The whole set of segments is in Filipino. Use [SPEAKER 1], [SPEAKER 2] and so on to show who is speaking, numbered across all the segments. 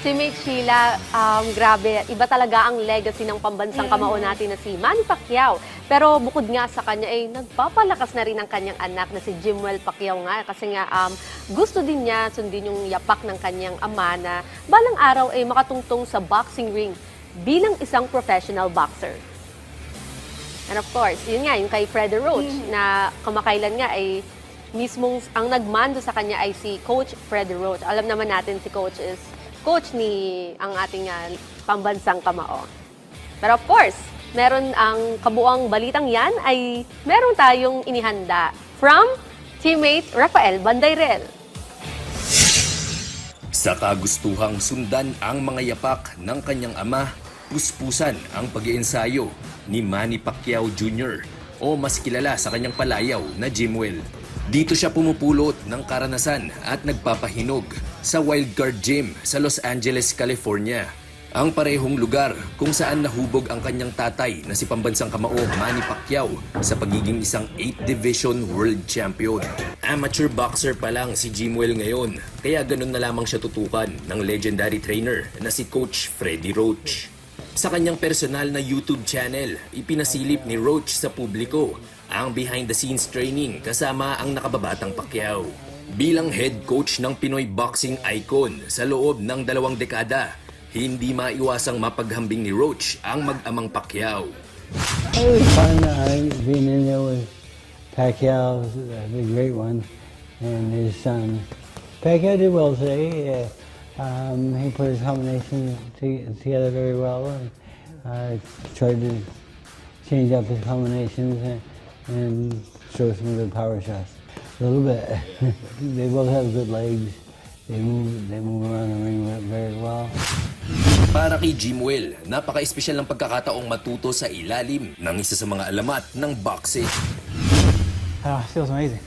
[SPEAKER 1] Teammate Sheila, grabe, iba talaga ang legacy ng pambansang kamao natin na si Manny Pacquiao. Pero bukod nga sa kanya, nagpapalakas na rin ang kanyang anak na si Jimwell Pacquiao nga. Kasi nga, gusto din niya sundin yung yapak ng kanyang ama na balang araw ay makatungtong sa boxing ring bilang isang professional boxer. And of course, yun nga, yung kay Freddie Roach na kamakailan nga ay mismong ang nagmando sa kanya ay si Coach Freddie Roach. Alam naman natin si Coach is coach ni ang ating pambansang kamao. Pero of course, meron ang kabuang balitang yan ay meron tayong inihanda from teammate Rafael Bandayrel.
[SPEAKER 2] Sa kagustuhang sundan ang mga yapak ng kanyang ama, puspusan ang pag-iensayo ni Manny Pacquiao Jr. o mas kilala sa kanyang palayaw na Jimwell. Dito siya pumupulot ng karanasan at nagpapahinog sa Wildcard Gym sa Los Angeles, California. Ang parehong lugar kung saan nahubog ang kanyang tatay na si pambansang kamao Manny Pacquiao sa pagiging isang 8th Division World Champion. Amateur boxer pa lang si Jimwell ngayon, kaya ganun na lamang siya tutukan ng legendary trainer na si Coach Freddie Roach. Sa kanyang personal na YouTube channel, ipinasilip ni Roach sa publiko ang behind-the-scenes training kasama ang nakababatang Pacquiao. Bilang head coach ng Pinoy boxing icon sa loob ng 2 dekada, hindi maiwasang mapaghambing ni Roach ang mag-amang Pacquiao.
[SPEAKER 3] It was fun being in there with Pacquiao, the great one, and his son. Pacquiao did well today. He put his combination together very well and tried to change up his combinations and show some good power shots. A little bit. They both have good legs. They move around the ring very well.
[SPEAKER 2] Para kay Jimwell, napaka-espesyal ng pagkakataong matuto sa ilalim ng isa sa mga alamat ng boxing.
[SPEAKER 4] It feels amazing.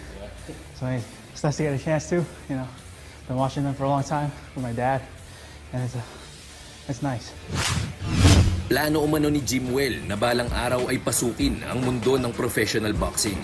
[SPEAKER 4] It's amazing. It's nice to get a chance to, you know. Been watching them for a long time with my dad, and it's nice.
[SPEAKER 2] Plano umano ni Jimwell na balang araw ay pasukin ang mundo ng professional boxing.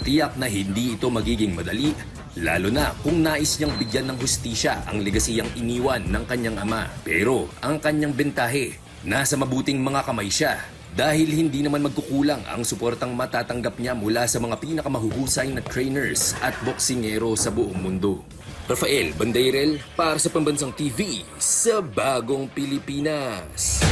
[SPEAKER 2] Tiyak na hindi ito magiging madali, lalo na kung nais niyang bigyan ng hustisya ang legasiyang iniwan ng kanyang ama. Pero ang kanyang bentahe, nasa mabuting mga kamay siya dahil hindi naman magkukulang ang suportang matatanggap niya mula sa mga pinakamahuhusay na trainers at boksingero sa buong mundo. Rafael Bandayrel para sa Pambansang TV sa Bagong Pilipinas.